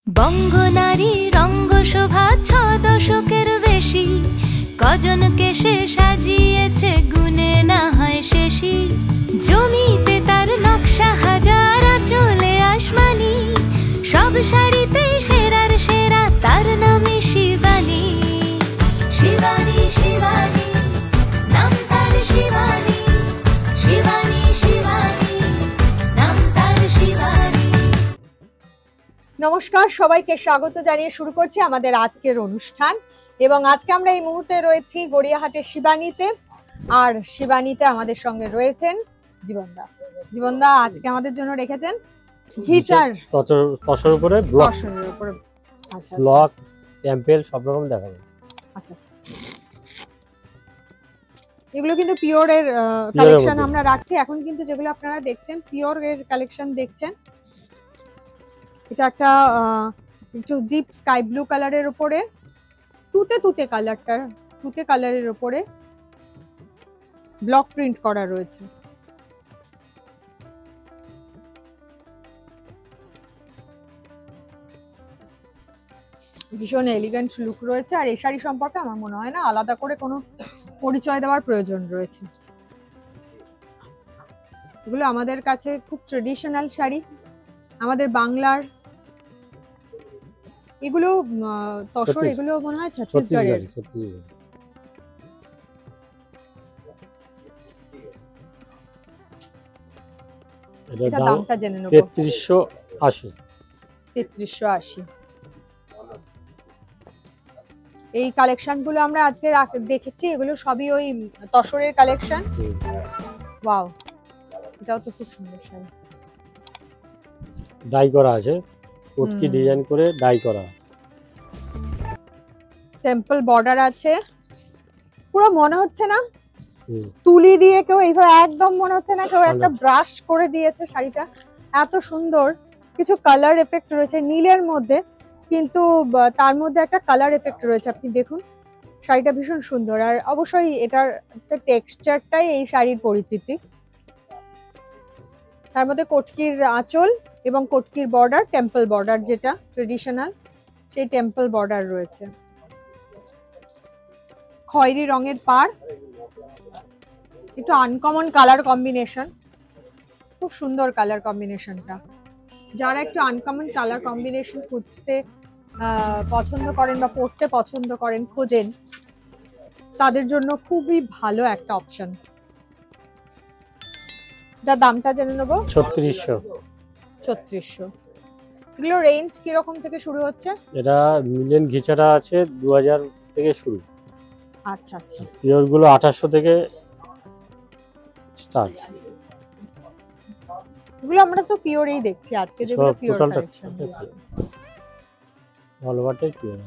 বঙ্গনারী রঙ্গশোভা ৬ দশকের বেশি, কজনকে সে সাজিয়েছে গুণে না হয় শেষই। জমিতে তার নকশা হাজার, চলে আসমানি, সব শাড়িতে সেরার সেরা তার নামে শিবানী। শিবানী শিবানী নাম তার শিবানী, শিবানী শিবানী নাম তার শিবানী। নমস্কার, সবাইকে স্বাগত জানিয়ে শুরু করছি আমাদের আজকের অনুষ্ঠান। এবং আজকে আমরা এই মুহূর্তে রয়েছি গড়িয়াহাটের শিবানীতে, আর শিবানীতে আমাদের সঙ্গে রয়েছেন জীবনদা। জীবনদা আজকে আমাদের জন্য রেখেছেন ঘিচার তসরের উপরে ব্লক, আচ্ছা ব্লক টেম্পল সব রকম দেখাবে। আচ্ছা, এগুলো কিন্তু পিওরের কালেকশন আমরা রাখছি এখন, কিন্তু যেগুলো আপনারা দেখছেন পিওরের কালেকশন দেখছেন। এটা একটা একটু ডিপ স্কাই ব্লু কালারের উপরে তুতে কালারের উপরে ব্লক প্রিন্ট করা রয়েছে। ভীষণ এলিগেন্ট লুক রয়েছে, আর এই শাড়ি সম্পর্কে আমার মনে হয় না আলাদা করে কোনো পরিচয় দেওয়ার প্রয়োজন রয়েছে। এগুলো আমাদের কাছে খুব ট্রেডিশনাল শাড়ি, আমাদের বাংলার। এগুলো তসর, এগুলো মনে হয় ছত্তিশগড়ের। এটা দামটা জেনে নেব। 3380। 3380। এই কালেকশন গুলো আমরা আজকে দেখেছি, এগুলো সবই ওই তসরের কালেকশন। ওয়াও, এটাও তো খুব সুন্দর শাড়ি, ডাই করা আছে, কোটকি ডিজাইন করে ডাই করা, টেম্পল বর্ডার আছে। পুরো মনে হচ্ছে না তুলি দিয়ে কেউ এইভাবে, একদম মনে হচ্ছে না কেউ একটা ব্রাশ করে দিয়েছে শাড়িটা। এত সুন্দর কিছু কালার এফেক্ট রয়েছে নীলের মধ্যে, কিন্তু তার মধ্যে একটা কালার এফেক্ট রয়েছে। আপনি দেখুন শাড়িটা ভীষণ সুন্দর, আর অবশ্যই এটার টেক্সচারটাই এই শাড়ির পরিচিতি। তার মধ্যে কোটকির আঁচল এবং কোটকির বর্ডার, টেম্পল বর্ডার যেটা ট্রেডিশনাল, সেই টেম্পল বর্ডার রয়েছে। খয়েরি রঙের পাড়, একটু আনকমন কালার কম্বিনেশন, খুব সুন্দর কালার কম্বিনেশনটা। যারা একটু আনকমন কালার কম্বিনেশন খুঁজতে পছন্দ করেন বা পড়তে পছন্দ করেন, খোঁজেন, তাদের জন্য খুবই ভালো একটা অপশন। যার দামটা জেনে নেবো। 3600। 3600। এগুলো রেঞ্জ কি রকম থেকে শুরু হচ্ছে? এটা মিলিয়ন ঘিচারা আছে 2000 থেকে শুরু। আচ্ছা আচ্ছা। পিওর গুলো 2800 থেকে স্টার্ট। এগুলো আমরা তো পিওরই দেখছি আজকে, যেগুলো পিওর কালেকশন। অলওভারটাই পিওর।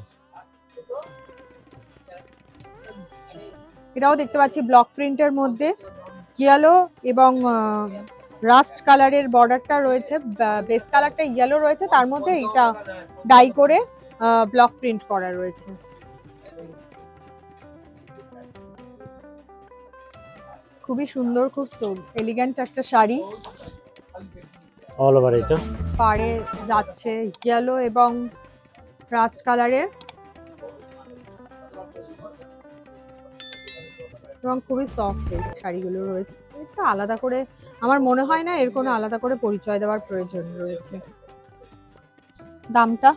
এটাও দেখতে পাচ্ছি ব্লক প্রিন্টের মধ্যে ইয়েলো এবং রাস্ট কালারের বর্ডারটা রয়েছে, বেস কালারটা ইয়েলো রয়েছে, তার মধ্যে এটা ডাই করে ব্লক প্রিন্ট করা রয়েছে। খুবই সুন্দর, খুব এলিগেন্ট একটা শাড়ি। অল ওভার এটা পাড়ে যাচ্ছে ইয়েলো এবং রাস্ট কালারের, এবং খুবই সফট এই শাড়িগুলো রয়েছে। এটা আলাদা করে আমার মনে হয় না এর কোনো আলাদা করে পরিচয় দেওয়ার প্রয়োজন রয়েছে। দামটা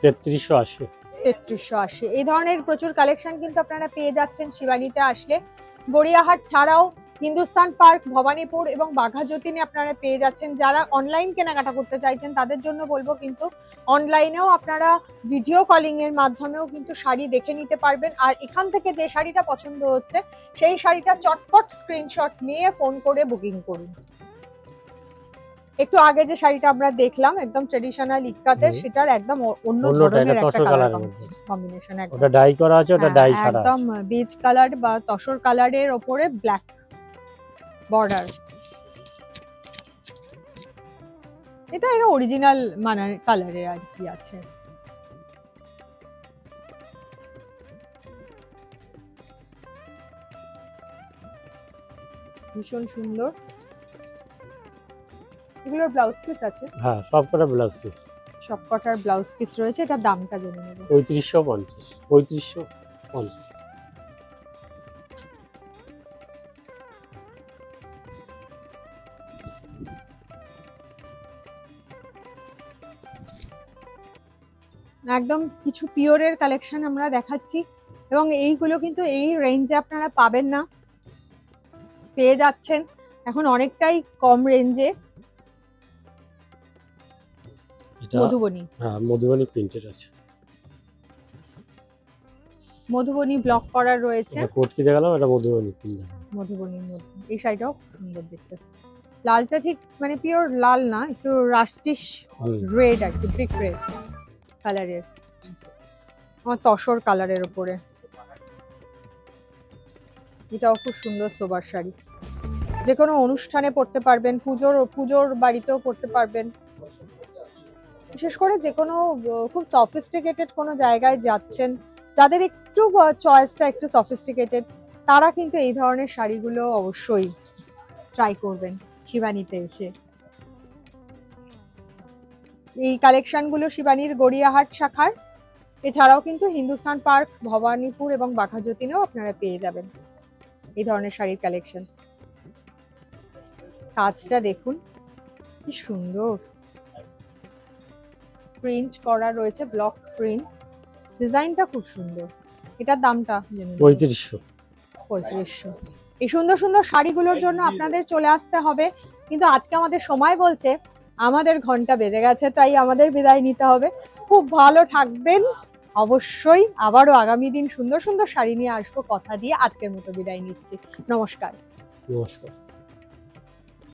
3380। 3380। এই ধরনের প্রচুর কালেকশন কিন্তু আপনারা পেয়ে যাচ্ছেন শিবানীতে আসলে। গড়িয়াহাট ছাড়াও হিন্দুস্তান পার্ক, ভবানীপুর এবং বাঘা যতীনে আপনারা পেয়ে যাচ্ছেন। যারা অনলাইন কেনাকাটা করতে চাইছেন তাদের জন্য বলবো, কিন্তু অনলাইনেও আপনারা ভিডিও কলিং এর মাধ্যমেও কিন্তু শাড়ি দেখে নিতে পারবেন। আর এখান থেকে যে শাড়িটা পছন্দ হচ্ছে সেই শাড়িটা চটপট স্ক্রিনশট নিয়ে ফোন করে বুকিং করুন। একটু আগে যে শাড়িটা আমরা দেখলাম একদম ট্রেডিশনাল ইক্কাতের, সেটার একদম অন্য ধরনের একটা কালার কম্বিনেশন। ওটা ডাই করা আছে, ওটা ডাই ছাড়া, একদম বেজ কালার বা তসর কালারের উপরে ব্ল্যাক বর্ডার। এটা এর অরিজিনাল মানে কালারে আর কি আছে। ভীষণ সুন্দর। এগুলোর ব্লাউজ পিস আছে? হ্যাঁ, সবকটা ব্লাউজ পিস। সবকটার ব্লাউজ পিস রয়েছে। এটার দামটা জেনে নেব। 3550 3550। একদম কিছু পিওরের কালেকশন আমরা দেখাচ্ছি এবং এইগুলো কিন্তু এই রেঞ্জে আপনারা পাবেন না, পেয়ে যাচ্ছেন এখন অনেকটাই কম রেঞ্জে। এটা মধুবনী, হ্যাঁ মধুবনী প্রিন্টেড আছে। মধুবনী ব্লক করার রয়েছে। এটা কোট কি দেখালাম, এটা মধুবনী প্রিন্ট। মধুবনীর মধ্যে এই শাড়িটাও সুন্দর দেখতে। লালটা ঠিক মানে পিওর লাল না, একটু রাস্টিশ রেড আর কি, ব্রিক রেড কালারের, আমার তসর কালারের উপরে। এটাও খুব সুন্দর সোবার শাড়ি, যে কোনো অনুষ্ঠানে পরতে পারবেন, পুজোর বাড়িতেও পরতে পারবেন। বিশেষ করে যে কোনো খুব সফিস্টিকেটেড কোনো জায়গায় যাচ্ছেন, যাদের একটু চয়েসটা একটু সফিস্টিকেটেড, তারা কিন্তু এই ধরনের শাড়িগুলো অবশ্যই ট্রাই করবেন শিবানীতে এসে। এই কালেকশনগুলো শিবানীর গড়িয়াহাট শাখার, এছাড়াও কিন্তু হিন্দুস্তান পার্ক, ভবানীপুর এবং বাঘাযতীনেও আপনারা পেয়ে যাবেন এই ধরনের শাড়ির কালেকশন। কাজটা দেখুন কি সুন্দর, প্রিন্ট করা রয়েছে, ব্লক প্রিন্ট, ডিজাইনটা খুব সুন্দর। এটার দামটা 3500। এই সুন্দর সুন্দর শাড়িগুলোর জন্য আপনাদের চলে আসতে হবে, কিন্তু আজকে আমাদের সময় বলছে আমাদের ঘন্টা বেজে গেছে, তাই আমাদের বিদায় নিতে হবে। খুব ভালো থাকবেন অবশ্যই, আবারও আগামী দিন সুন্দর সুন্দর শাড়ি নিয়ে আসবো কথা দিয়ে। আজকের মতো বিদায় নিচ্ছি, নমস্কার। নমস্কার।